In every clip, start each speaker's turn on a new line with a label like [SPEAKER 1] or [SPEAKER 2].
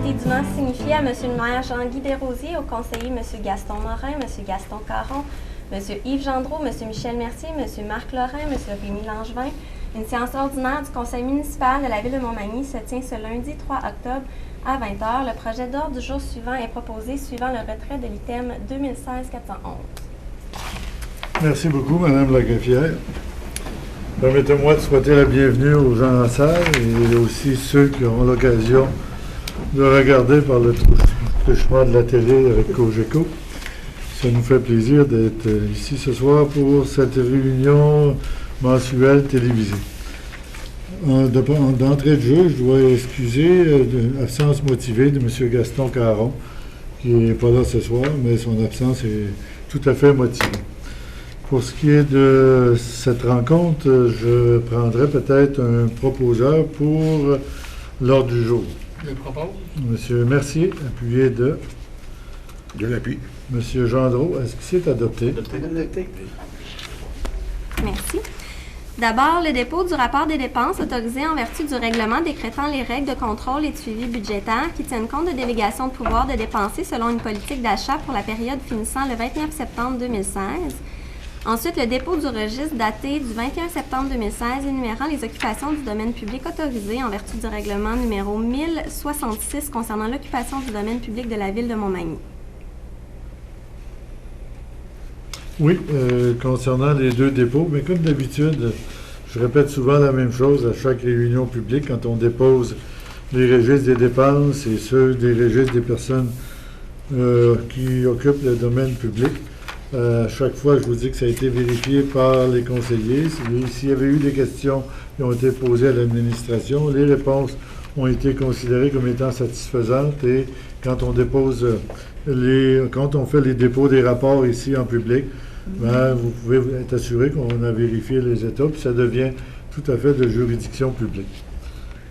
[SPEAKER 1] été dûment signifié à M. le maire Jean-Guy Desrosiers, aux conseillers M. Gaston Morin, M. Gaston Caron, M. Yves Gendreau, M. Michel Mercier, M. Marc Lorrain, M. Rémy Langevin. Une séance ordinaire du conseil municipal de la ville de Montmagny se tient ce lundi 3 octobre à 20h. Le projet d'ordre du jour suivant est proposé suivant le retrait de l'item 2016-411.
[SPEAKER 2] Merci beaucoup, Mme la greffière. Permettez-moi de souhaiter la bienvenue aux gens en salle et aussi ceux qui auront l'occasion de regarder par le truchement de la télé avec Cogeco. Ça nous fait plaisir d'être ici ce soir pour cette réunion mensuelle télévisée. D'entrée de jeu, je dois excuser l'absence motivée de M. Gaston Caron, qui n'est pas là ce soir, mais son absence est tout à fait motivée. Pour ce qui est de cette rencontre, je prendrai peut-être un proposeur pour l'ordre du jour.
[SPEAKER 3] Je propose.
[SPEAKER 2] M. Mercier, appuyé de...
[SPEAKER 4] De l'appui.
[SPEAKER 2] M. Gendreau, est-ce que c'est adopté?
[SPEAKER 4] Adopté.
[SPEAKER 1] Merci. D'abord, le dépôt du rapport des dépenses autorisé en vertu du règlement décrétant les règles de contrôle et de suivi budgétaire qui tiennent compte de délégations de pouvoir de dépenser selon une politique d'achat pour la période finissant le 29 septembre 2016. Ensuite, le dépôt du registre daté du 21 septembre 2016 énumérant les occupations du domaine public autorisées en vertu du règlement numéro 1066 concernant l'occupation du domaine public de la ville de Montmagny.
[SPEAKER 2] Oui, concernant les deux dépôts, mais comme d'habitude, je répète souvent la même chose à chaque réunion publique quand on dépose les registres des dépenses et ceux des registres des personnes qui occupent le domaine public. À chaque fois, je vous dis que ça a été vérifié par les conseillers. S'il y avait eu des questions qui ont été posées à l'administration, les réponses ont été considérées comme étant satisfaisantes et quand on quand on fait les dépôts des rapports ici en public, ben, vous pouvez être assuré qu'on a vérifié les états, puis ça devient tout à fait de juridiction publique.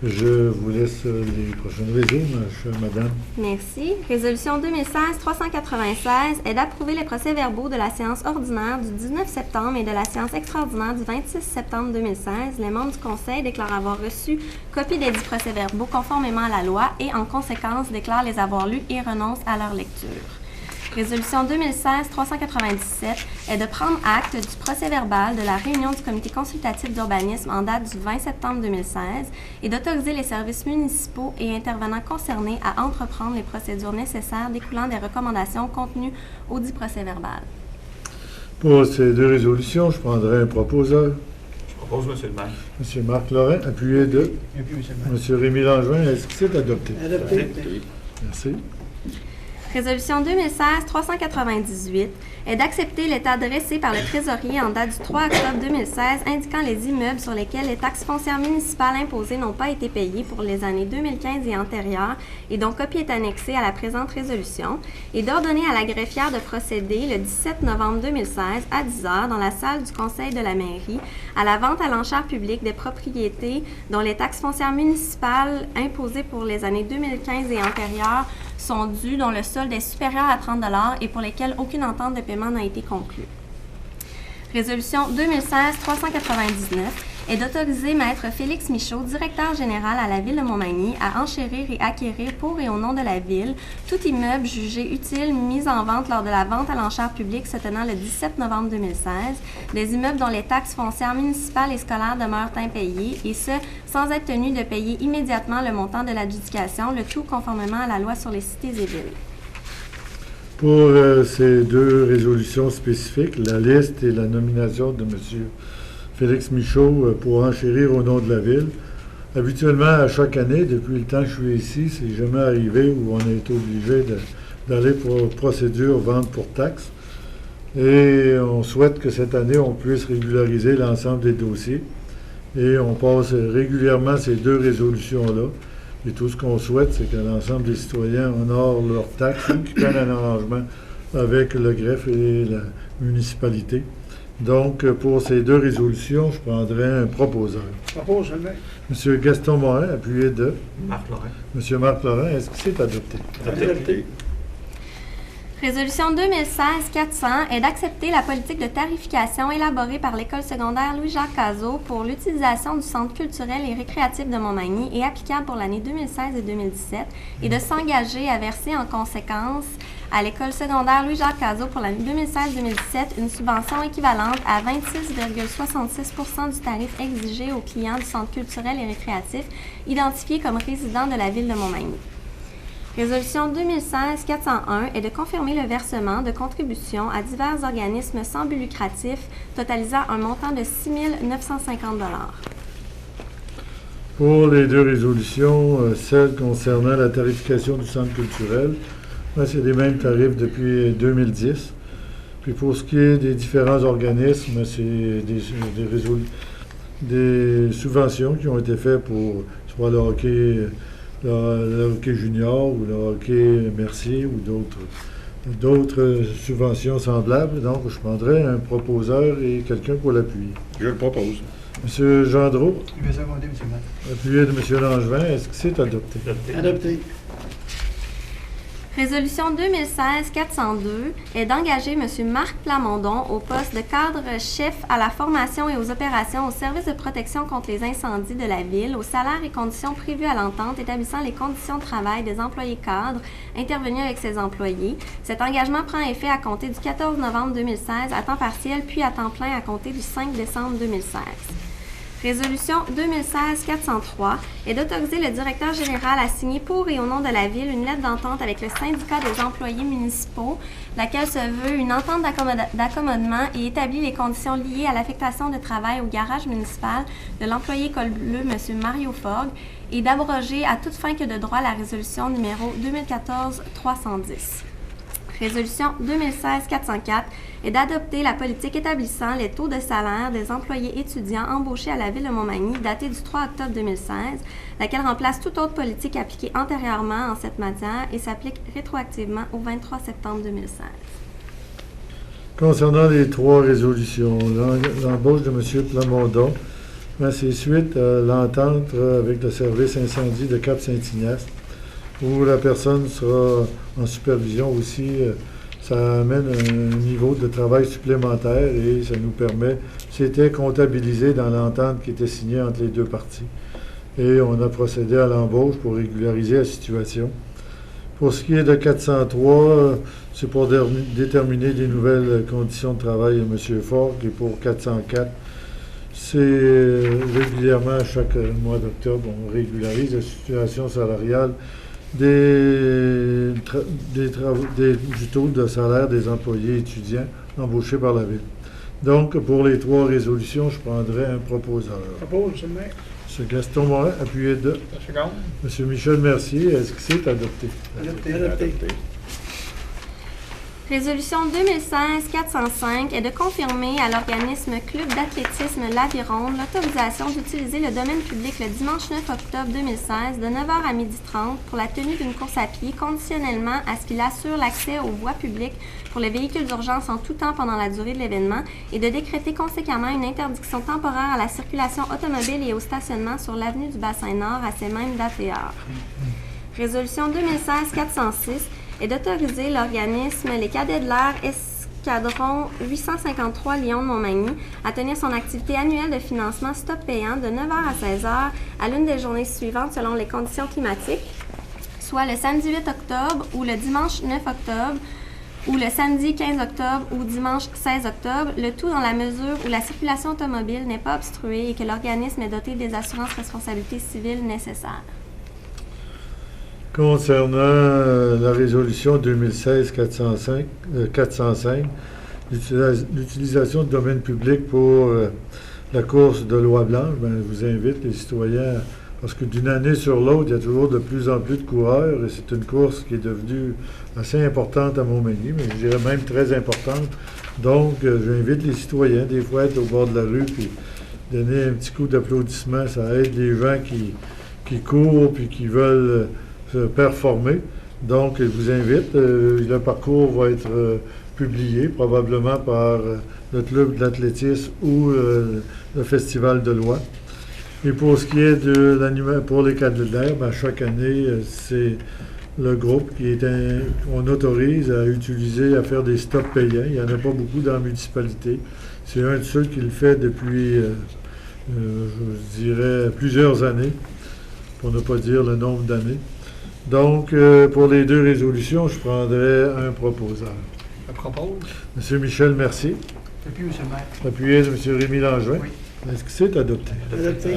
[SPEAKER 2] Je vous laisse les prochaines raisons, chère madame.
[SPEAKER 1] Merci. Résolution 2016-396 est d'approuver les procès-verbaux de la séance ordinaire du 19 septembre et de la séance extraordinaire du 26 septembre 2016. Les membres du conseil déclarent avoir reçu copie des dits procès-verbaux conformément à la loi et, en conséquence, déclarent les avoir lus et renoncent à leur lecture. Résolution 2016-397 est de prendre acte du procès-verbal de la réunion du comité consultatif d'urbanisme en date du 20 septembre 2016 et d'autoriser les services municipaux et intervenants concernés à entreprendre les procédures nécessaires découlant des recommandations contenues au dit procès-verbal.
[SPEAKER 2] Pour ces deux résolutions, je prendrai un proposeur.
[SPEAKER 4] Je propose, M. le maire.
[SPEAKER 2] M. Marc Lorrain, appuyé de
[SPEAKER 3] Et puis, M. le maire.
[SPEAKER 2] M. Rémy Langevin. Est-ce que c'est adopté?
[SPEAKER 3] Adopté.
[SPEAKER 2] Merci.
[SPEAKER 1] Résolution 2016-398 est d'accepter l'état dressé par le trésorier en date du 3 octobre 2016 indiquant les immeubles sur lesquels les taxes foncières municipales imposées n'ont pas été payées pour les années 2015 et antérieures et dont copie est annexée à la présente résolution et d'ordonner à la greffière de procéder le 17 novembre 2016 à 10h dans la salle du conseil de la mairie à la vente à l'enchère publique des propriétés dont les taxes foncières municipales imposées pour les années 2015 et antérieures sont dues, dont le solde est supérieur à 30 $ et pour lesquels aucune entente de paiement n'a été conclue. Résolution 2016-399 est d'autoriser Maître Félix Michaud, directeur général à la Ville de Montmagny, à enchérir et acquérir pour et au nom de la Ville tout immeuble jugé utile mis en vente lors de la vente à l'enchère publique se tenant le 17 novembre 2016, des immeubles dont les taxes foncières municipales et scolaires demeurent impayées, et ce, sans être tenu de payer immédiatement le montant de l'adjudication, le tout conformément à la loi sur les cités et villes.
[SPEAKER 2] Pour ces deux résolutions spécifiques, la liste et la nomination de M. Félix Michaud pour enchérir au nom de la Ville. Habituellement, à chaque année, depuis le temps que je suis ici, c'est jamais arrivé où on est obligé d'aller pour procédure vente pour taxe. Et on souhaite que cette année, on puisse régulariser l'ensemble des dossiers. Et on passe régulièrement ces deux résolutions-là. Et tout ce qu'on souhaite, c'est que l'ensemble des citoyens honorent leurs taxes ou qu'ils prennent un arrangement avec le greffe et la municipalité. Donc, pour ces deux résolutions, je prendrai un proposeur.
[SPEAKER 3] Propose, M. le maire.
[SPEAKER 2] M. Gaston Morin, appuyé de
[SPEAKER 4] Marc Lorrain.
[SPEAKER 2] M. Marc Lorrain. Est-ce que c'est adopté?
[SPEAKER 4] Adopté.
[SPEAKER 1] Résolution 2016-400 est d'accepter la politique de tarification élaborée par l'École secondaire Louis-Jacques Cazot pour l'utilisation du centre culturel et récréatif de Montmagny et applicable pour l'année 2016 et 2017 et de s'engager à verser en conséquence à l'École secondaire Louis-Jacques Cazot pour l'année 2016-2017 une subvention équivalente à 26,66% du tarif exigé aux clients du centre culturel et récréatif identifiés comme résidents de la ville de Montmagny. Résolution 2016-401 est de confirmer le versement de contributions à divers organismes sans but lucratif totalisant un montant de 6 950 $.
[SPEAKER 2] Pour les deux résolutions, celle concernant la tarification du centre culturel, c'est les mêmes tarifs depuis 2010. Puis pour ce qui est des différents organismes, c'est des subventions qui ont été faites pour soit le hockey junior ou le hockey Mercier ou d'autres subventions semblables. Donc, je prendrais un proposeur et quelqu'un pour l'appuyer.
[SPEAKER 4] Je le propose.
[SPEAKER 2] M. Gendreau,
[SPEAKER 3] Je vais seconder, M. le maire.
[SPEAKER 2] appuyé de M. Langevin, est-ce que c'est adopté?
[SPEAKER 3] Adopté.
[SPEAKER 1] Résolution 2016-402 est d'engager M. Marc Plamondon au poste de cadre-chef à la formation et aux opérations au service de protection contre les incendies de la Ville, aux salaires et conditions prévues à l'entente établissant les conditions de travail des employés cadres intervenus avec ces employés. Cet engagement prend effet à compter du 14 novembre 2016 à temps partiel puis à temps plein à compter du 5 décembre 2016. Résolution 2016-403 est d'autoriser le directeur général à signer pour et au nom de la Ville une lettre d'entente avec le syndicat des employés municipaux, laquelle se veut une entente d'accommodement et établit les conditions liées à l'affectation de travail au garage municipal de l'employé col bleu, M. Mario Fogg, et d'abroger à toute fin que de droit la résolution numéro 2014-310. Résolution 2016-404 est d'adopter la politique établissant les taux de salaire des employés étudiants embauchés à la Ville de Montmagny datée du 3 octobre 2016, laquelle remplace toute autre politique appliquée antérieurement en cette matière et s'applique rétroactivement au 23 septembre 2016.
[SPEAKER 2] Concernant les trois résolutions, l'embauche de M. Plamondon, c'est suite à l'entente avec le service incendie de Cap-Saint-Ignace, où la personne sera en supervision aussi. Ça amène un niveau de travail supplémentaire et ça nous permet, c'était comptabilisé dans l'entente qui était signée entre les deux parties. Et on a procédé à l'embauche pour régulariser la situation. Pour ce qui est de 403, c'est pour déterminer des nouvelles conditions de travail de M. Fogg. Et pour 404, c'est régulièrement, à chaque mois d'octobre, on régularise la situation salariale du taux de salaire des employés étudiants embauchés par la Ville. Donc, pour les trois résolutions, je prendrai un proposeur.
[SPEAKER 3] Propose, M. le maire.
[SPEAKER 2] M. Gaston Morin, appuyé de
[SPEAKER 3] Seconde.
[SPEAKER 2] M. Michel Mercier. Est-ce que c'est adopté?
[SPEAKER 3] Adopté.
[SPEAKER 1] Résolution 2016-405 est de confirmer à l'organisme Club d'athlétisme L'Aviron l'autorisation d'utiliser le domaine public le dimanche 9 octobre 2016 de 9h à 12h30 pour la tenue d'une course à pied conditionnellement à ce qu'il assure l'accès aux voies publiques pour les véhicules d'urgence en tout temps pendant la durée de l'événement et de décréter conséquemment une interdiction temporaire à la circulation automobile et au stationnement sur l'avenue du Bassin-Nord à ces mêmes dates et heures. Résolution 2016-406 est d'autoriser l'organisme Les Cadets de l'Air Escadron 853 Lyon-Montmagny à tenir son activité annuelle de financement stop payant de 9h à 16h à l'une des journées suivantes selon les conditions climatiques, soit le samedi 8 octobre ou le dimanche 9 octobre ou le samedi 15 octobre ou dimanche 16 octobre, le tout dans la mesure où la circulation automobile n'est pas obstruée et que l'organisme est doté des assurances responsabilité civile nécessaires.
[SPEAKER 2] Concernant la résolution 2016-405, l'utilisation de domaine public pour la course de Loi Blanche, je vous invite les citoyens, parce que d'une année sur l'autre, il y a toujours de plus en plus de coureurs et c'est une course qui est devenue assez importante à Montmagny, mais je dirais même très importante. Donc, j'invite les citoyens, des fois, à être au bord de la rue puis donner un petit coup d'applaudissement. Ça aide les gens qui courent puis qui veulent performer. Donc, je vous invite. Le parcours va être publié probablement par le club d'athlétisme ou le festival de Lois. Et pour ce qui est pour les cadets de l'air, chaque année, c'est le groupe qu'on autorise à utiliser, à faire des stops payants. Il n'y en a pas beaucoup dans la municipalité. C'est un de ceux qui le fait depuis, je dirais, plusieurs années, pour ne pas dire le nombre d'années. Donc, pour les deux résolutions, je prendrais un proposeur.
[SPEAKER 3] Je propose.
[SPEAKER 2] M. Michel Mercier,
[SPEAKER 3] Depuis, M. le maire.
[SPEAKER 2] appuyé de M. Rémy Langevin.
[SPEAKER 3] Oui.
[SPEAKER 2] Est-ce que c'est adopté?
[SPEAKER 3] Adopté.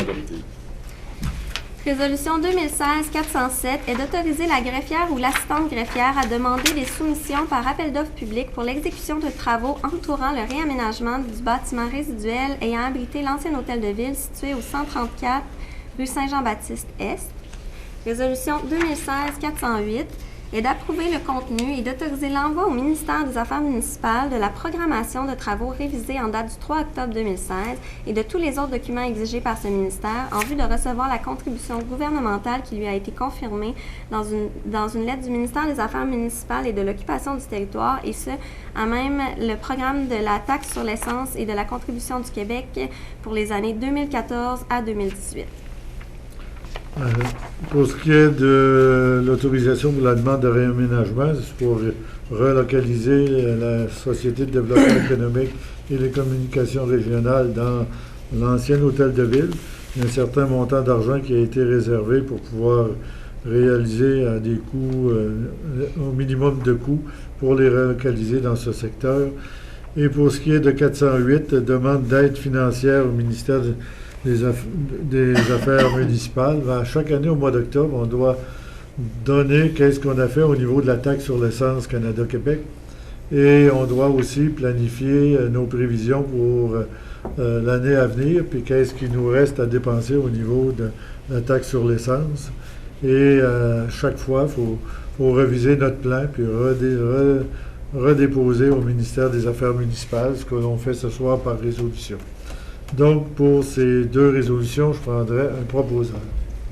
[SPEAKER 1] Résolution 2016-407 est d'autoriser la greffière ou l'assistante greffière à demander des soumissions par appel d'offres public pour l'exécution de travaux entourant le réaménagement du bâtiment résiduel ayant abrité l'ancien hôtel de ville situé au 134 rue Saint-Jean-Baptiste-Est. Résolution 2016-408 est d'approuver le contenu et d'autoriser l'envoi au ministère des Affaires municipales de la programmation de travaux révisée en date du 3 octobre 2016 et de tous les autres documents exigés par ce ministère en vue de recevoir la contribution gouvernementale qui lui a été confirmée dans une lettre du ministère des Affaires municipales et de l'occupation du territoire, et ce, à même le programme de la taxe sur l'essence et de la contribution du Québec pour les années 2014 à 2018.
[SPEAKER 2] Pour ce qui est de l'autorisation pour la demande de réaménagement, c'est pour relocaliser la Société de développement économique et les communications régionales dans l'ancien hôtel de ville. Il y a un certain montant d'argent qui a été réservé pour pouvoir réaliser à des coûts, au minimum de coûts, pour les relocaliser dans ce secteur. Et pour ce qui est de 408, demande d'aide financière au ministère des Affaires municipales. À chaque année, au mois d'octobre, on doit donner qu'est-ce qu'on a fait au niveau de la taxe sur l'essence Canada-Québec. Et on doit aussi planifier nos prévisions pour l'année à venir, puis qu'est-ce qu'il nous reste à dépenser au niveau de la taxe sur l'essence. Et chaque fois, il faut reviser notre plan, puis redéposer au ministère des Affaires municipales, ce que l'on fait ce soir par résolution. Donc, pour ces deux résolutions, je prendrai un proposeur.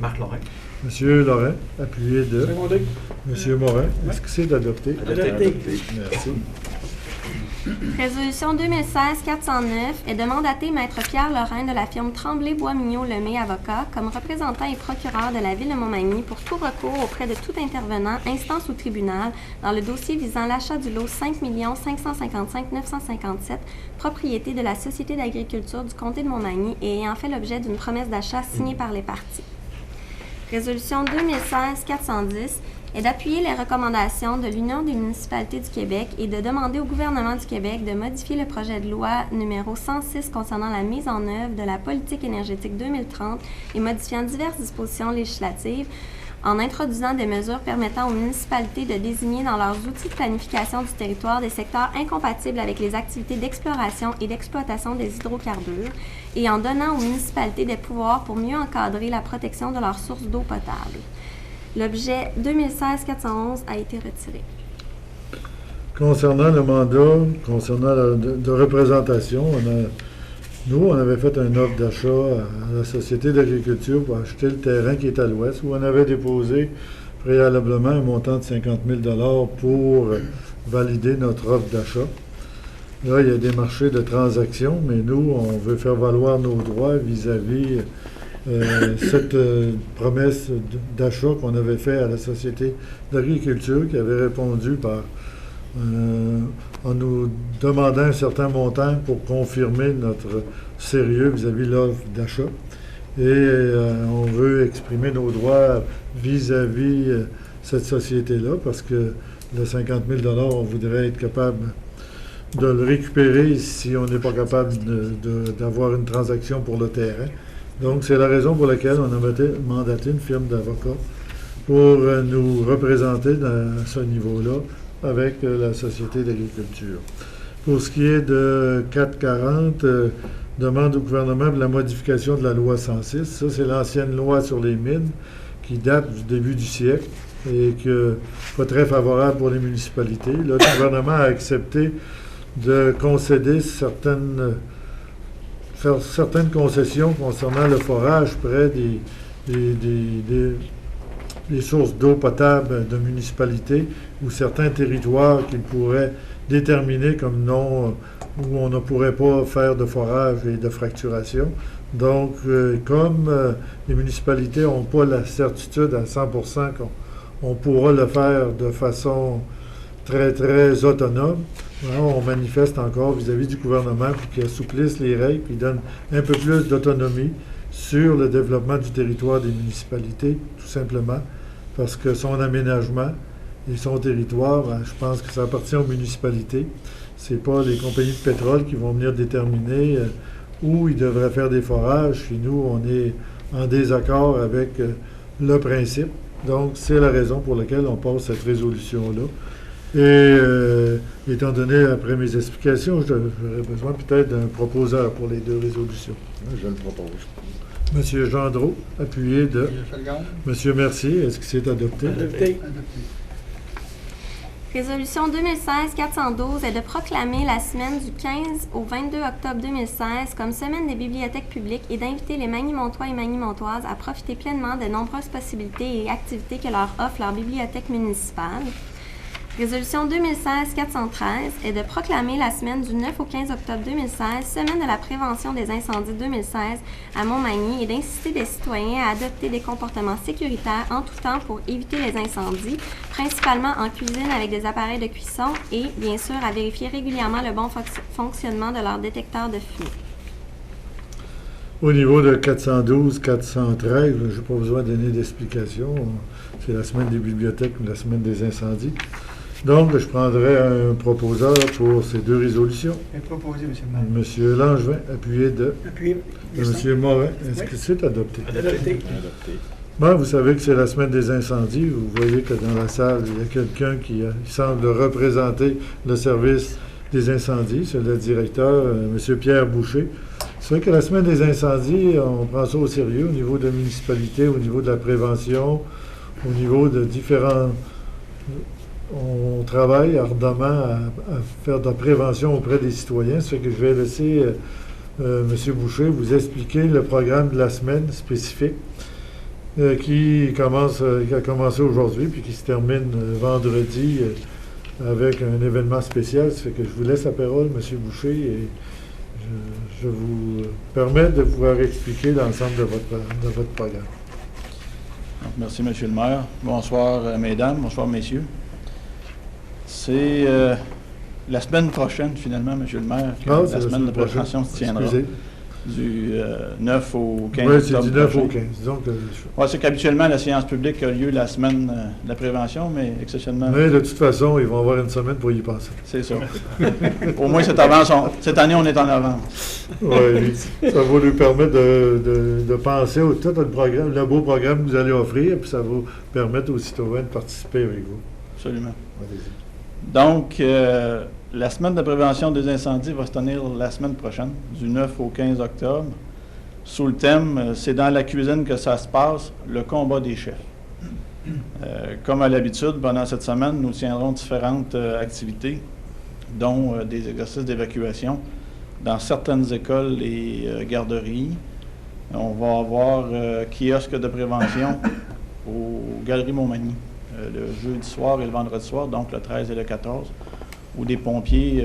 [SPEAKER 4] Marc Lorrain.
[SPEAKER 2] Monsieur Lorrain, appuyé de
[SPEAKER 3] Secondé.
[SPEAKER 2] Monsieur Morin. Est-ce que c'est adopté?
[SPEAKER 3] Adopté.
[SPEAKER 2] Merci.
[SPEAKER 1] Résolution 2016-409 est de mandater Maître Pierre Lorrain de la firme Tremblay-Boismignot-Lemay Avocats comme représentant et procureur de la Ville de Montmagny pour tout recours auprès de tout intervenant, instance ou tribunal, dans le dossier visant l'achat du lot 5 555 957, propriété de la Société d'agriculture du comté de Montmagny et ayant fait l'objet d'une promesse d'achat signée par les parties. Résolution 2016-410 est d'appuyer les recommandations de l'Union des municipalités du Québec et de demander au gouvernement du Québec de modifier le projet de loi numéro 106 concernant la mise en œuvre de la politique énergétique 2030 et modifiant diverses dispositions législatives en introduisant des mesures permettant aux municipalités de désigner dans leurs outils de planification du territoire des secteurs incompatibles avec les activités d'exploration et d'exploitation des hydrocarbures et en donnant aux municipalités des pouvoirs pour mieux encadrer la protection de leurs sources d'eau potable. L'objet 2016-411 a été retiré.
[SPEAKER 2] Concernant le mandat, concernant de représentation, on avait fait une offre d'achat à la Société d'agriculture pour acheter le terrain qui est à l'ouest, où on avait déposé préalablement un montant de 50 000 pour valider notre offre d'achat. Là, il y a des marchés de transactions, mais nous, on veut faire valoir nos droits vis-à-vis cette promesse d'achat qu'on avait fait à la Société d'agriculture, qui avait répondu en nous demandant un certain montant pour confirmer notre sérieux vis-à-vis de l'offre d'achat. Et on veut exprimer nos droits vis-à-vis cette société-là, parce que le 50 000 on voudrait être capable de le récupérer si on n'est pas capable d'avoir une transaction pour le terrain. Donc, c'est la raison pour laquelle on a mandaté une firme d'avocats pour nous représenter à ce niveau-là avec la Société d'agriculture. Pour ce qui est de 440, demande au gouvernement de la modification de la loi 106. Ça, c'est l'ancienne loi sur les mines qui date du début du siècle et qui n'est pas très favorable pour les municipalités. Là, le gouvernement a accepté de concéder faire certaines concessions concernant le forage près des sources d'eau potable de municipalités ou certains territoires qu'ils pourraient déterminer comme non, où on ne pourrait pas faire de forage et de fracturation. Donc, comme les municipalités n'ont pas la certitude à 100% on pourra le faire de façon très, très autonome. On manifeste encore vis-à-vis du gouvernement pour qu'il assouplisse les règles, puis donne un peu plus d'autonomie sur le développement du territoire des municipalités, tout simplement, parce que son aménagement et son territoire, je pense que ça appartient aux municipalités. Ce n'est pas les compagnies de pétrole qui vont venir déterminer où ils devraient faire des forages. Chez nous, on est en désaccord avec le principe. Donc, c'est la raison pour laquelle on passe cette résolution-là. Et étant donné, après mes explications, j'aurais besoin peut-être d'un proposeur pour les deux résolutions.
[SPEAKER 4] Je le propose.
[SPEAKER 2] M. Gendreau, appuyé de M. Mercier. Est-ce que c'est adopté?
[SPEAKER 3] Adopté.
[SPEAKER 1] Résolution 2016-412 est de proclamer la semaine du 15 au 22 octobre 2016 comme semaine des bibliothèques publiques et d'inviter les Magny-Montois et Magny-Montoises à profiter pleinement des nombreuses possibilités et activités que leur offre leur bibliothèque municipale. Résolution 2016-413 est de proclamer la semaine du 9 au 15 octobre 2016, semaine de la prévention des incendies 2016 à Montmagny et d'inciter les citoyens à adopter des comportements sécuritaires en tout temps pour éviter les incendies, principalement en cuisine avec des appareils de cuisson et, bien sûr, à vérifier régulièrement le bon fonctionnement de leur détecteur de fumée.
[SPEAKER 2] Au niveau de 412, 413, je n'ai pas besoin de donner d'explication. C'est la semaine des bibliothèques ou la semaine des incendies. Donc, je prendrai un proposeur pour ces deux résolutions.
[SPEAKER 3] Proposé, M. le maire.
[SPEAKER 2] M. Langevin, appuyé de
[SPEAKER 3] Appuyé.
[SPEAKER 2] M. Morin. Est-ce
[SPEAKER 3] Oui.
[SPEAKER 2] que c'est adopté?
[SPEAKER 3] Adopté.
[SPEAKER 2] Bon, vous savez que c'est la semaine des incendies. Vous voyez que dans la salle, il y a quelqu'un qui semble représenter le service des incendies. C'est le directeur, M. Pierre Boucher. C'est vrai que la semaine des incendies, on prend ça au sérieux au niveau de la municipalité, au niveau de la prévention, au niveau de différents... On travaille ardemment à faire de la prévention auprès des citoyens. Ça fait que je vais laisser M. Boucher vous expliquer le programme de la semaine spécifique qui a commencé aujourd'hui puis qui se termine vendredi avec un événement spécial. Ça fait que je vous laisse la parole, M. Boucher, et je vous permets de pouvoir expliquer l'ensemble de votre programme.
[SPEAKER 5] Merci, M. le maire. Bonsoir, mesdames. Bonsoir, messieurs. C'est la semaine prochaine, finalement, M. le maire, que la semaine de prévention se tiendra.
[SPEAKER 2] Excusez.
[SPEAKER 5] Du 9 au 15
[SPEAKER 2] Oui,
[SPEAKER 5] octobre.
[SPEAKER 2] c'est du 9 au
[SPEAKER 5] prochain.
[SPEAKER 2] 15. Donc,
[SPEAKER 5] Ouais, c'est qu'habituellement, la séance publique a lieu la semaine de la prévention, mais exceptionnellement,
[SPEAKER 2] mais de toute façon, ils vont avoir une semaine pour y passer.
[SPEAKER 5] c'est ça. Au moins, cette année, on est en avance.
[SPEAKER 2] Oui, ça va lui permettre de penser au tout le beau programme que vous allez offrir, puis ça va permettre aux citoyens de participer avec vous.
[SPEAKER 5] Absolument.
[SPEAKER 2] Allez-y.
[SPEAKER 5] Donc, la semaine de prévention des incendies va se tenir la semaine prochaine, du 9 au 15 octobre, sous le thème « C'est dans la cuisine que ça se passe, le combat des chefs ». Comme à l'habitude, pendant cette semaine, nous tiendrons différentes activités, dont des exercices d'évacuation dans certaines écoles et garderies. On va avoir kiosque de prévention aux Galeries Montmagny le jeudi soir et le vendredi soir, donc le 13 et le 14, où des pompiers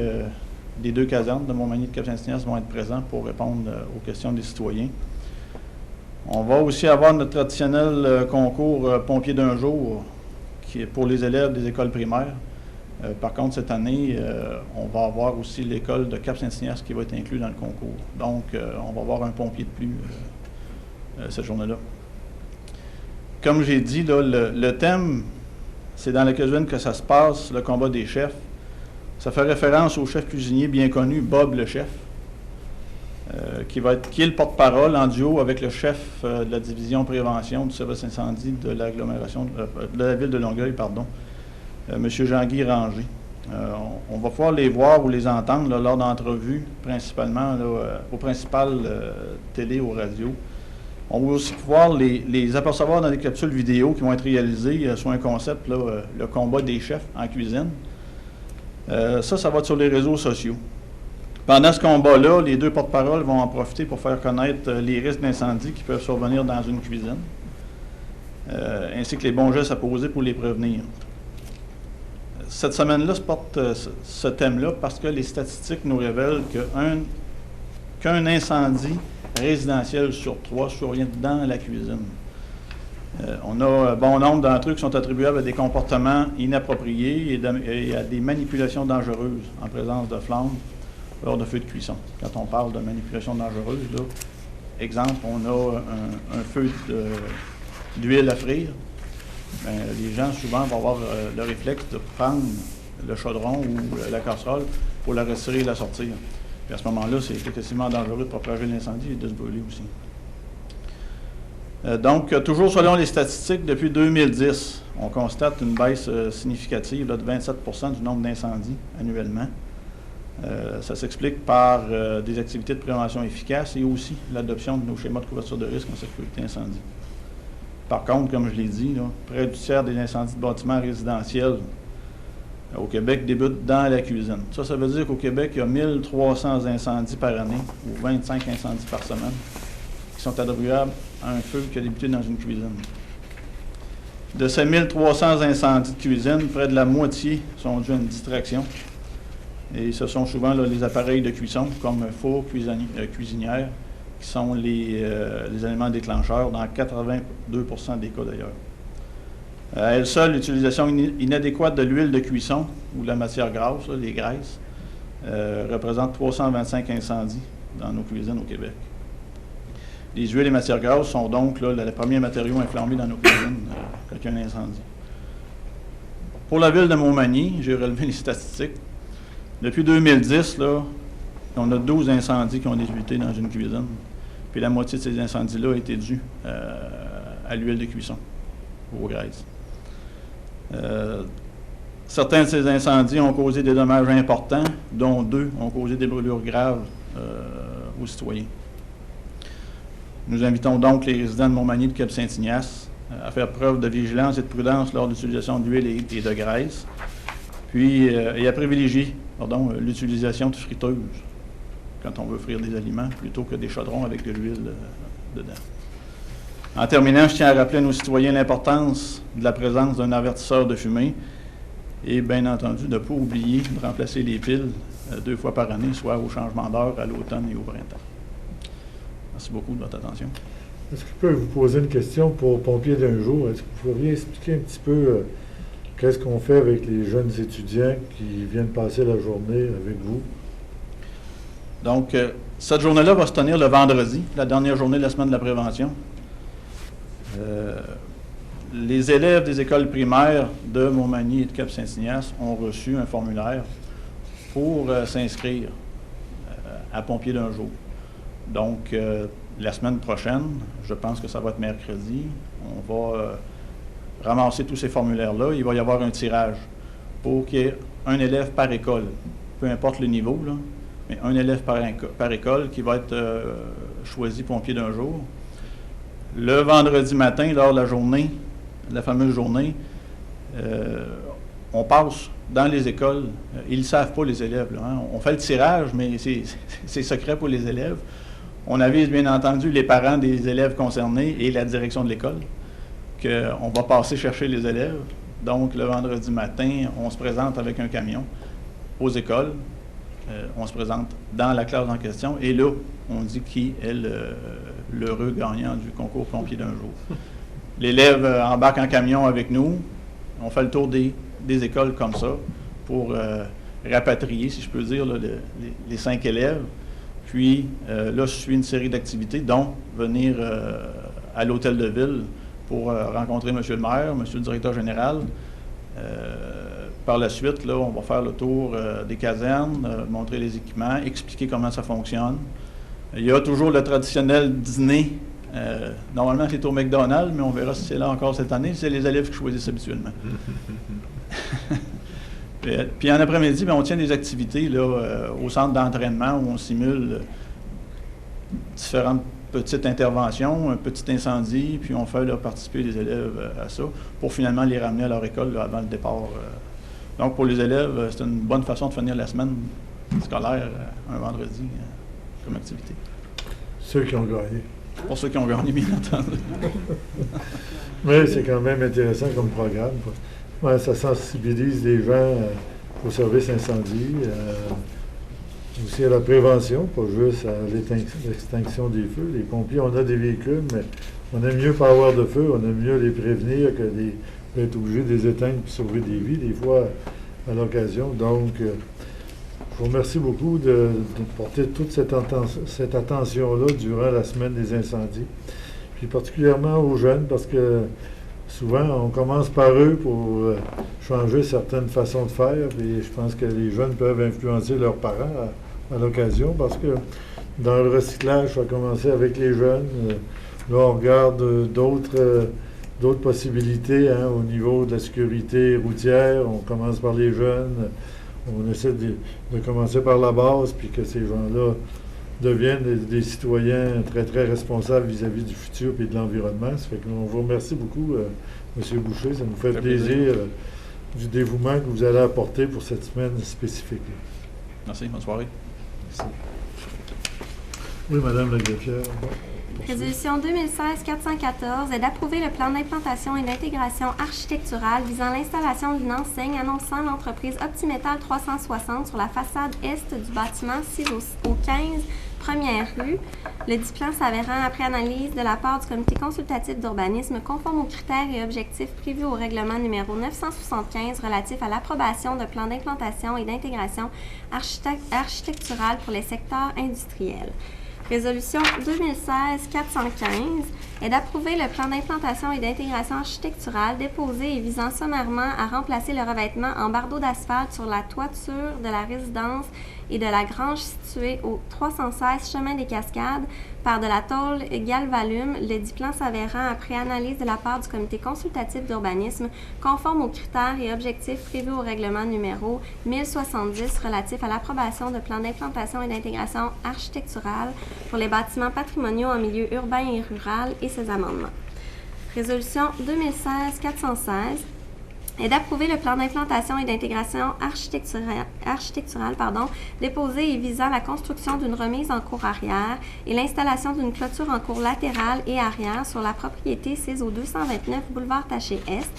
[SPEAKER 5] des deux casernes de Montmagny et de Cap-Saint-Ignace vont être présents pour répondre aux questions des citoyens. On va aussi avoir notre traditionnel concours pompiers d'un jour qui est pour les élèves des écoles primaires. Par contre, cette année, on va avoir aussi l'école de Cap-Saint-Ignace qui va être inclus dans le concours. Donc, on va avoir un pompier de plus cette journée-là. Comme j'ai dit, là, le thème, c'est dans la cuisine que ça se passe, le combat des chefs. Ça fait référence au chef cuisinier bien connu, Bob le chef, qui est le porte-parole en duo avec le chef de la division prévention du service incendie de l'agglomération de la ville de Longueuil, M. Jean-Guy Ranger. On va pouvoir les voir ou les entendre là, lors d'entrevues, principalement là, aux principales télé ou radio. On va aussi pouvoir les apercevoir dans des capsules vidéo qui vont être réalisées sur un concept, là, le combat des chefs en cuisine. Ça va être sur les réseaux sociaux. Pendant ce combat-là, les deux porte-paroles vont en profiter pour faire connaître les risques d'incendie qui peuvent survenir dans une cuisine, ainsi que les bons gestes à poser pour les prévenir. Cette semaine-là se porte ce thème-là parce que les statistiques nous révèlent qu'un incendie résidentiel sur 3 survient dans la cuisine. On a bon nombre d'entre eux qui sont attribuables à des comportements inappropriés et à des manipulations dangereuses en présence de flammes lors de feux de cuisson. Quand on parle de manipulation dangereuse, là, exemple, on a un feu d'huile à frire, bien, les gens souvent vont avoir le réflexe de prendre le chaudron ou la casserole pour la retirer et la sortir. Puis à ce moment-là, c'est excessivement dangereux de propager l'incendie et de se brûler aussi. Donc, toujours selon les statistiques, depuis 2010, on constate une baisse significative là, de 27% du nombre d'incendies annuellement. Ça s'explique par des activités de prévention efficaces et aussi l'adoption de nos schémas de couverture de risque en sécurité incendie. Par contre, comme je l'ai dit, là, près du tiers des incendies de bâtiments résidentiels au Québec débutent dans la cuisine. Ça veut dire qu'au Québec, il y a 1300 incendies par année ou 25 incendies par semaine qui sont attribuables à un feu qui a débuté dans une cuisine. De ces 1300 incendies de cuisine, près de la moitié sont dus à une distraction. Et ce sont souvent là, les appareils de cuisson, comme four, cuisinière, qui sont les éléments déclencheurs dans 82% des cas d'ailleurs. À elle seule, l'utilisation inadéquate de l'huile de cuisson ou de la matière grasse, là, les graisses, représente 325 incendies dans nos cuisines au Québec. Les huiles et matières grasses sont donc là, les premiers matériaux inflammés dans nos cuisines quand il y a un incendie. Pour la ville de Montmagny, j'ai relevé les statistiques. Depuis 2010, là, on a 12 incendies qui ont débuté dans une cuisine. Puis la moitié de ces incendies-là a été dus à l'huile de cuisson, aux graisses. Certains de ces incendies ont causé des dommages importants, dont 2 ont causé des brûlures graves aux citoyens. Nous invitons donc les résidents de Montmagny et de Cap-Saint-Ignace à faire preuve de vigilance et de prudence lors de l'utilisation d'huile et de graisse, puis et à privilégier l'utilisation de friteuses quand on veut frire des aliments plutôt que des chaudrons avec de l'huile dedans. En terminant, je tiens à rappeler à nos citoyens l'importance de la présence d'un avertisseur de fumée et bien entendu de ne pas oublier de remplacer les piles 2 fois par année, soit au changement d'heure, à l'automne et au printemps. Merci beaucoup de votre attention.
[SPEAKER 2] Est-ce que je peux vous poser une question pour Pompiers d'un jour? Est-ce que vous pourriez expliquer un petit peu qu'est-ce qu'on fait avec les jeunes étudiants qui viennent passer la journée avec vous?
[SPEAKER 5] Donc, cette journée-là va se tenir le vendredi, la dernière journée de la semaine de la prévention. Les élèves des écoles primaires de Montmagny et de Cap-Saint-Ignace ont reçu un formulaire pour s'inscrire à Pompiers d'un jour. Donc, la semaine prochaine, je pense que ça va être mercredi, on va ramasser tous ces formulaires-là. Il va y avoir un tirage pour qu'il y ait un élève par école, peu importe le niveau, là, mais un élève par école qui va être choisi pompier d'un jour. Le vendredi matin, lors de la journée, la fameuse journée, on passe dans les écoles. Ils ne le savent pas, les élèves. Là, hein. On fait le tirage, mais c'est secret pour les élèves. On avise, bien entendu, les parents des élèves concernés et la direction de l'école qu'on va passer chercher les élèves. Donc, le vendredi matin, on se présente avec un camion aux écoles. On se présente dans la classe en question. Et là, on dit qui est l'heureux gagnant du concours pompier d'un jour. L'élève embarque en camion avec nous. On fait le tour des écoles comme ça pour rapatrier, si je peux dire, là, les 5 élèves. Puis, là, suit une série d'activités, dont venir à l'hôtel de ville pour rencontrer M. le maire, M. le directeur général. Par la suite, là, on va faire le tour des casernes, montrer les équipements, expliquer comment ça fonctionne. Il y a toujours le traditionnel dîner. Normalement, c'est au McDonald's, mais on verra si c'est là encore cette année. C'est les élèves qui choisissent habituellement. Puis en après-midi, bien, on tient des activités là, au centre d'entraînement où on simule différentes petites interventions, un petit incendie, puis on fait là, participer les élèves à ça pour finalement les ramener à leur école là, avant le départ. Donc pour les élèves, c'est une bonne façon de finir la semaine scolaire un vendredi comme activité.
[SPEAKER 2] Ceux qui ont gagné.
[SPEAKER 5] Pour ceux qui ont gagné, bien entendu.
[SPEAKER 2] Mais c'est quand même intéressant comme programme. Ouais, ça sensibilise les gens au service incendie. aussi à la prévention, pas juste à l'extinction des feux. Les pompiers, on a des véhicules, mais on aime mieux pas avoir de feu, on aime mieux les prévenir que d'être obligé de les éteindre pour sauver des vies, des fois à l'occasion. Donc, je vous remercie beaucoup de porter toute cette attention-là durant la semaine des incendies, puis particulièrement aux jeunes, parce que souvent, on commence par eux pour changer certaines façons de faire, et je pense que les jeunes peuvent influencer leurs parents à l'occasion, parce que dans le recyclage, ça a commencé avec les jeunes. Là, on regarde d'autres possibilités au niveau de la sécurité routière. On commence par les jeunes. On essaie de commencer par la base, puis que ces gens-là deviennent des citoyens très, très responsables vis-à-vis du futur et de l'environnement. Ça fait qu'on vous remercie beaucoup, M. Boucher. Ça nous fait plaisir du dévouement que vous allez apporter pour cette semaine spécifique.
[SPEAKER 5] Merci. Bonne soirée.
[SPEAKER 2] Merci. Oui, Mme la greffière.
[SPEAKER 1] Résolution 2016-414 est d'approuver le plan d'implantation et d'intégration architecturale visant l'installation d'une enseigne annonçant l'entreprise Optimétal 360 sur la façade est du bâtiment 6 au 15 première rue. Le dit plan s'avérant, après analyse de la part du comité consultatif d'urbanisme, conforme aux critères et objectifs prévus au règlement numéro 975 relatif à l'approbation de plans d'implantation et d'intégration architecturale pour les secteurs industriels. Résolution 2016-415 est d'approuver le plan d'implantation et d'intégration architecturale déposé et visant sommairement à remplacer le revêtement en bardeaux d'asphalte sur la toiture de la résidence et de la grange située au 316 chemin des Cascades par de la tôle Galvalume, le dit plan s'avérant, après analyse de la part du comité consultatif d'urbanisme, conforme aux critères et objectifs prévus au règlement numéro 1070 relatif à l'approbation de plans d'implantation et d'intégration architecturale pour les bâtiments patrimoniaux en milieu urbain et rural et ses amendements. Résolution 2016-416 est d'approuver le plan d'implantation et d'intégration architecturale déposé et visant la construction d'une remise en cour arrière et l'installation d'une clôture en cour latérale et arrière sur la propriété 6 au 229 boulevard Taché-Est.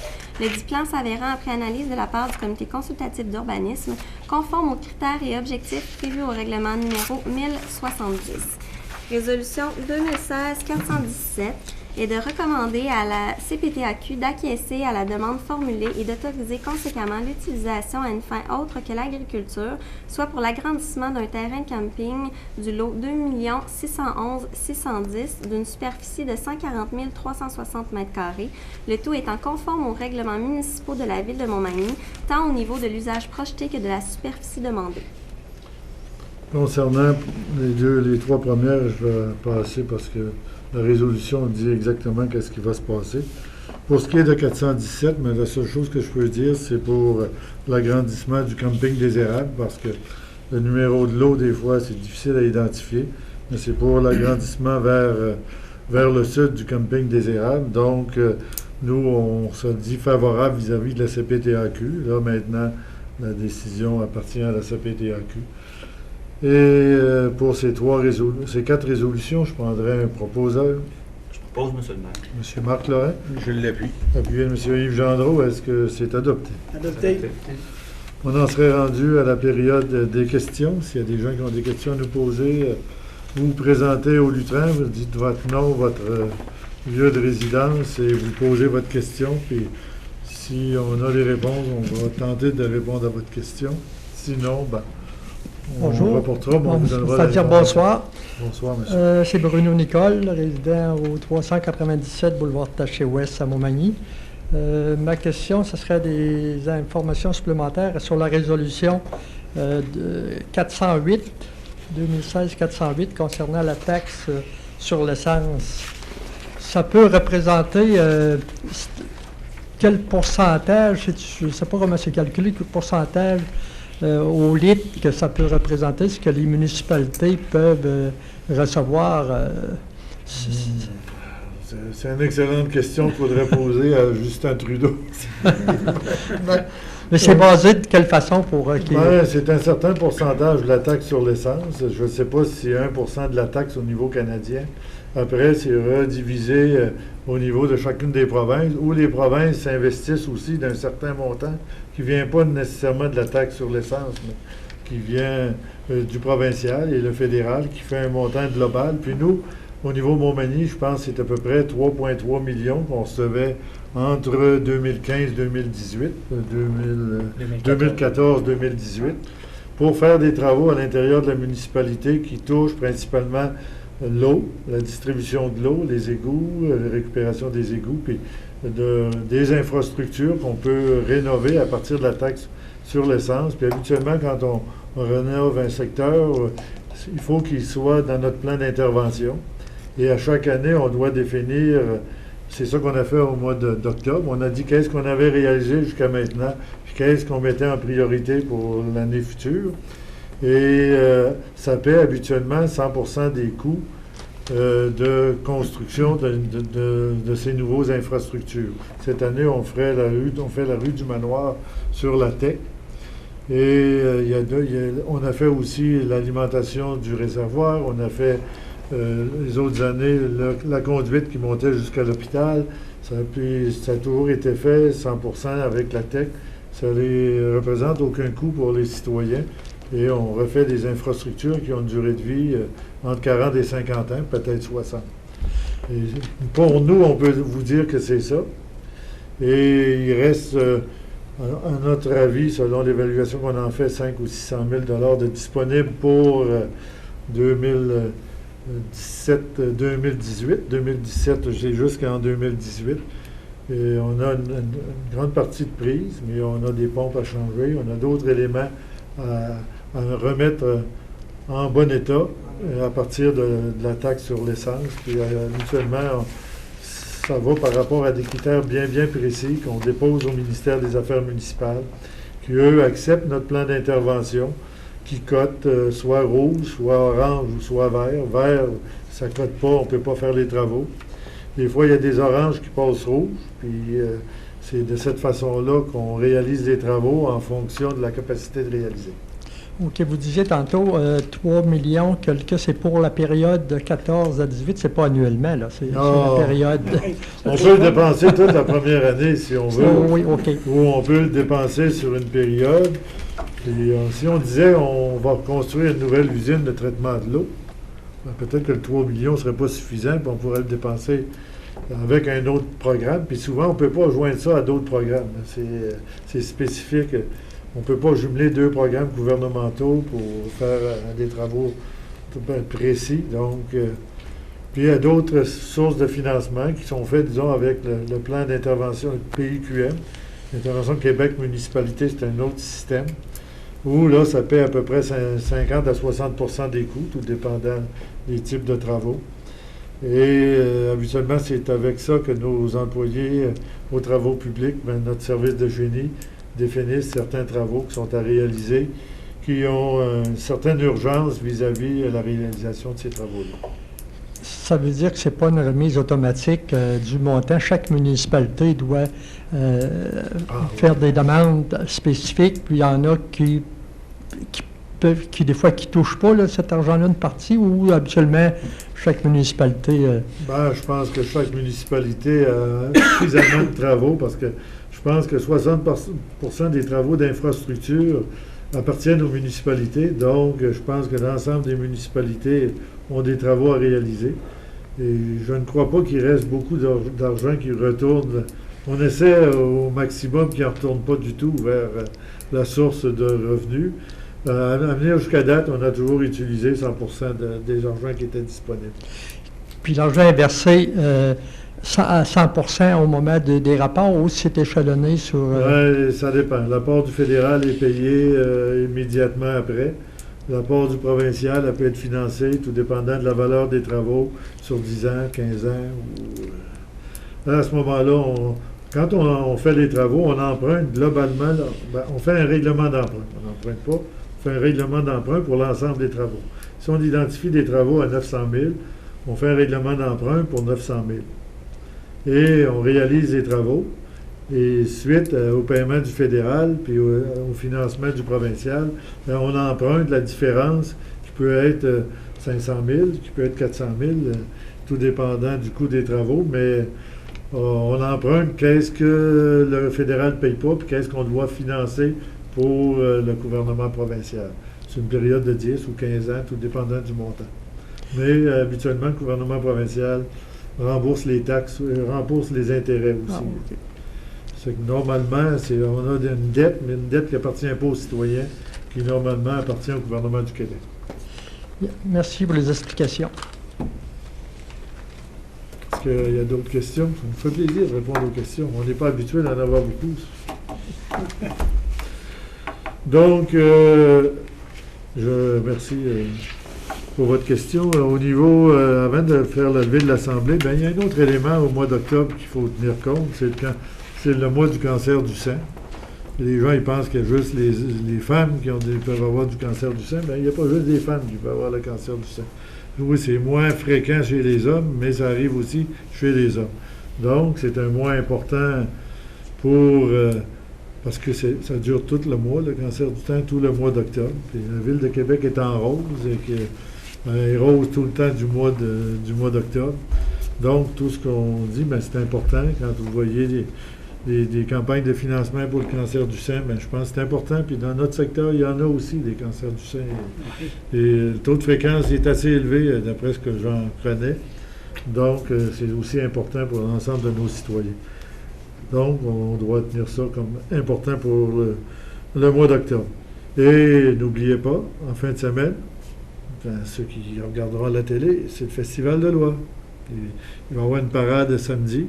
[SPEAKER 1] Le dit plan s'avérant, après analyse de la part du comité consultatif d'urbanisme, conforme aux critères et objectifs prévus au règlement numéro 1070. Résolution 2016-417 est de recommander à la CPTAQ d'acquiescer à la demande formulée et d'autoriser conséquemment l'utilisation à une fin autre que l'agriculture, soit pour l'agrandissement d'un terrain de camping du lot 2 611 610 d'une superficie de 140 360 m², le tout étant conforme aux règlements municipaux de la ville de Montmagny, tant au niveau de l'usage projeté que de la superficie demandée.
[SPEAKER 2] Concernant les trois premières, je vais passer parce que la résolution dit exactement qu'est-ce qui va se passer. Pour ce qui est de 417, mais la seule chose que je peux dire, c'est pour l'agrandissement du camping des Érables, parce que le numéro de lot, des fois, c'est difficile à identifier, mais c'est pour l'agrandissement vers le sud du camping des Érables. Donc, nous, on se dit favorable vis-à-vis de la CPTAQ. Là, maintenant, la décision appartient à la CPTAQ. Et pour ces quatre résolutions, je prendrai un proposeur.
[SPEAKER 4] Je propose, M. le maire.
[SPEAKER 2] M. Marc Lorrain.
[SPEAKER 4] Je l'appuie.
[SPEAKER 2] Appuyé de M. Yves Gendreau. Est-ce que c'est adopté?
[SPEAKER 3] Adopté.
[SPEAKER 2] On en serait rendu à la période des questions. S'il y a des gens qui ont des questions à nous poser, vous vous présentez au lutrin, vous dites votre nom, votre lieu de résidence et vous posez votre question. Puis si on a les réponses, on va tenter de répondre à votre question. Sinon,
[SPEAKER 6] bonjour.
[SPEAKER 2] Reportera,
[SPEAKER 6] C'est-à-dire bonsoir.
[SPEAKER 2] Bonsoir, monsieur.
[SPEAKER 6] C'est Bruno Nicole, résident au 397 boulevard Taché-Ouest à Montmagny. Ma question, ce serait des informations supplémentaires sur la résolution de 2016-408 concernant la taxe sur l'essence. Ça peut représenter quel pourcentage, je ne sais pas comment c'est calculé, quel pourcentage au litre que ça peut représenter, ce que les municipalités peuvent recevoir?
[SPEAKER 2] C'est une excellente question qu'il faudrait poser à Justin Trudeau.
[SPEAKER 6] Mais c'est basé de quelle façon pour...
[SPEAKER 2] c'est un certain pourcentage de la taxe sur l'essence. Je ne sais pas si c'est 1% de la taxe au niveau canadien. Après, c'est redivisé au niveau de chacune des provinces, où les provinces s'investissent aussi d'un certain montant qui ne vient pas nécessairement de la taxe sur l'essence, mais qui vient du provincial et le fédéral qui fait un montant global. Puis nous, au niveau Montmagny, je pense que c'est à peu près 3,3 millions qu'on recevait entre 2015-2018, 2014-2018, pour faire des travaux à l'intérieur de la municipalité qui touchent principalement l'eau, la distribution de l'eau, les égouts, la récupération des égouts, puis des infrastructures qu'on peut rénover à partir de la taxe sur l'essence. Puis habituellement, quand on rénove un secteur, il faut qu'il soit dans notre plan d'intervention. Et à chaque année, on doit définir, c'est ça qu'on a fait au mois d'octobre, on a dit qu'est-ce qu'on avait réalisé jusqu'à maintenant, puis qu'est-ce qu'on mettait en priorité pour l'année future. Et ça paie habituellement 100% des coûts de construction de ces nouveaux infrastructures. Cette année, on fait la rue du Manoir sur la Tech. Et on a fait aussi l'alimentation du réservoir, on a fait les autres années la conduite qui montait jusqu'à l'hôpital. Ça a toujours été fait 100% avec la Tech. Ça ne représente aucun coût pour les citoyens. Et on refait des infrastructures qui ont une durée de vie entre 40 et 50 ans, peut-être 60. Et pour nous, on peut vous dire que c'est ça. Et il reste, à notre avis, selon l'évaluation qu'on en fait, 500 ou 600 000 de disponibles pour 2018. 2017, j'ai jusqu'en 2018. Et on a une grande partie de prise, mais on a des pompes à changer. On a d'autres éléments à remettre en bon état à partir de la taxe sur l'essence. Puis habituellement, ça va par rapport à des critères bien précis qu'on dépose au ministère des Affaires municipales, qui, eux, acceptent notre plan d'intervention, qui cote soit rouge, soit orange ou soit vert. Vert, ça ne cote pas, on ne peut pas faire les travaux. Des fois, il y a des oranges qui passent rouge, puis c'est de cette façon-là qu'on réalise les travaux en fonction de la capacité de réaliser.
[SPEAKER 6] OK, vous disiez tantôt 3 millions, que c'est pour la période de 14 à 18, c'est pas annuellement, là, c'est la période.
[SPEAKER 2] On peut le dépenser toute la première année, si on veut.
[SPEAKER 6] Oui, OK.
[SPEAKER 2] Ou on peut le dépenser sur une période. Puis, si on disait on va construire une nouvelle usine de traitement de l'eau, ben, peut-être que le 3 millions ne serait pas suffisant, puis on pourrait le dépenser avec un autre programme. Puis souvent, on ne peut pas joindre ça à d'autres programmes. C'est spécifique. On ne peut pas jumeler deux programmes gouvernementaux pour faire des travaux précis. Donc, puis il y a d'autres sources de financement qui sont faites, disons, avec le plan d'intervention PIQM. L'intervention Québec Municipalité, c'est un autre système, où là, ça paie à peu près 50 à 60% des coûts, tout dépendant des types de travaux. Et habituellement, c'est avec ça que nos employés aux travaux publics, notre service de génie, définissent certains travaux qui sont à réaliser, qui ont une certaine urgence vis-à-vis la réalisation de ces travaux-là.
[SPEAKER 6] Ça veut dire que ce n'est pas une remise automatique du montant. Chaque municipalité doit faire des demandes spécifiques, puis il y en a qui des fois, qui ne touchent pas là, cet argent-là, une partie, ou habituellement, chaque municipalité...
[SPEAKER 2] Je pense que chaque municipalité a suffisamment de travaux, parce que je pense que 60% des travaux d'infrastructure appartiennent aux municipalités. Donc, je pense que l'ensemble des municipalités ont des travaux à réaliser. Et je ne crois pas qu'il reste beaucoup d'argent qui retourne. On essaie au maximum qu'il n'en retourne pas du tout vers la source de revenus. À venir jusqu'à date, on a toujours utilisé 100% des argents qui étaient disponibles.
[SPEAKER 6] Puis l'argent est versé à 100% au moment des rapports, ou c'est échelonné sur...
[SPEAKER 2] Oui, ça dépend. L'apport du fédéral est payé immédiatement après. L'apport du provincial elle peut être financé, tout dépendant de la valeur des travaux, sur 10 ans, 15 ans. À ce moment-là, quand on fait les travaux, on emprunte globalement, on fait un règlement d'emprunt. On n'emprunte pas, on fait un règlement d'emprunt pour l'ensemble des travaux. Si on identifie des travaux à 900 000, on fait un règlement d'emprunt pour 900 000. Et on réalise les travaux. Et suite au paiement du fédéral, puis au financement du provincial, on emprunte la différence qui peut être 500 000, qui peut être 400 000, tout dépendant du coût des travaux, mais on emprunte qu'est-ce que le fédéral ne paye pas, puis qu'est-ce qu'on doit financer pour le gouvernement provincial. c'est une période de 10 ou 15 ans, tout dépendant du montant. Mais habituellement, le gouvernement provincial rembourse les taxes, rembourse les intérêts aussi.
[SPEAKER 6] Ah, ok.
[SPEAKER 2] C'est que normalement, on a une dette, mais une dette qui appartient pas aux citoyens, qui normalement appartient au gouvernement du Québec.
[SPEAKER 6] Merci pour les explications.
[SPEAKER 2] Est-ce qu'il y a d'autres questions? Ça me fait plaisir de répondre aux questions. On n'est pas habitué d'en avoir beaucoup. Donc, je remercie pour votre question. Au niveau, avant de faire la levée de l'Assemblée, ben, il y a un autre élément au mois d'octobre qu'il faut tenir compte, c'est le mois du cancer du sein. Les gens, ils pensent qu'il y a juste les femmes qui peuvent avoir du cancer du sein. Bien, il n'y a pas juste des femmes qui peuvent avoir le cancer du sein. Oui, c'est moins fréquent chez les hommes, mais ça arrive aussi chez les hommes. Donc, c'est un mois important parce que ça dure tout le mois, le cancer du sein, tout le mois d'octobre. Puis la Ville de Québec est en rose et elle est rose tout le temps du mois d'octobre. Donc, tout ce qu'on dit, ben, c'est important quand vous voyez des campagnes de financement pour le cancer du sein, ben, je pense que c'est important. Puis dans notre secteur, il y en a aussi des cancers du sein. Et le taux de fréquence est assez élevé, d'après ce que j'en connais. Donc, c'est aussi important pour l'ensemble de nos citoyens. Donc, on doit tenir ça comme important pour le mois d'octobre. Et n'oubliez pas, en fin de semaine, ceux qui regarderont la télé, c'est le Festival de l'Oie. Il va y avoir une parade samedi.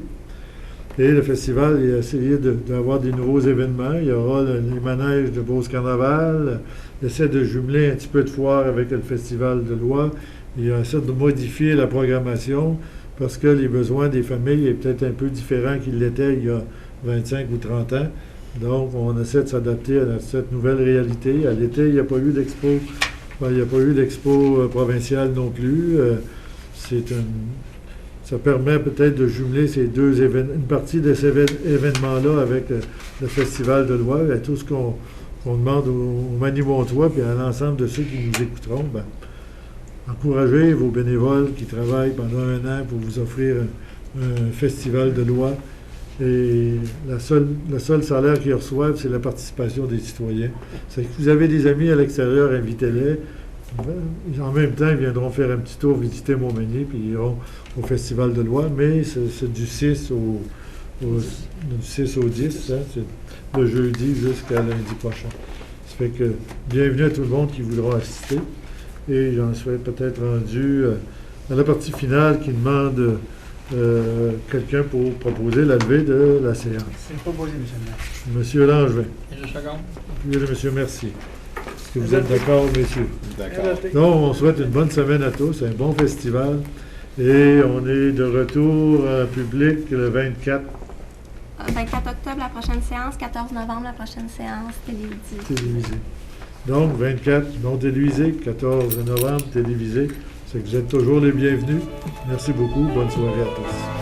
[SPEAKER 2] Et le festival, il a essayé d'avoir des nouveaux événements. Il y aura les manèges de Beauce Carnaval. Il essaie de jumeler un petit peu de foire avec le Festival de l'Oie. Il essaie de modifier la programmation parce que les besoins des familles est peut-être un peu différent qu'ils l'étaient il y a 25 ou 30 ans. Donc, on essaie de s'adapter à cette nouvelle réalité. À l'été, il n'y a pas eu d'expo. Il n'y a pas eu d'expo provinciale non plus. Ça permet peut-être de jumeler ces deux événements, une partie de ces événements-là avec le Festival de l'Oie. Et tout ce qu'on demande aux Manimontois et à l'ensemble de ceux qui nous écouteront, ben, encouragez vos bénévoles qui travaillent pendant un an pour vous offrir un Festival de l'Oie. Et le seul salaire qu'ils reçoivent, c'est la participation des citoyens. C'est que vous avez des amis à l'extérieur, invitez-les. En même temps, ils viendront faire un petit tour, visiter Montmagny, puis ils iront au Festival de l'Oie, mais c'est du 6 au 10, hein, c'est le jeudi jusqu'à lundi prochain. Ça fait que bienvenue à tout le monde qui voudra assister. Et j'en serai peut-être rendu à la partie finale qui demande quelqu'un pour proposer la levée de la séance.
[SPEAKER 3] C'est proposé, M. le maire.
[SPEAKER 2] Monsieur Langevin.
[SPEAKER 3] Et je seconde.
[SPEAKER 2] Oui, monsieur, merci. Est-ce que vous êtes d'accord, messieurs?
[SPEAKER 4] D'accord.
[SPEAKER 2] Donc, on souhaite une bonne semaine à tous, un bon festival. Et on est de retour en public le 24.
[SPEAKER 1] 24 octobre, la prochaine séance. 14 novembre, la prochaine séance
[SPEAKER 2] Télévisé. Donc, 24 non télévisé, 14 novembre télévisé. C'est que vous êtes toujours les bienvenus. Merci beaucoup. Bonne soirée à tous.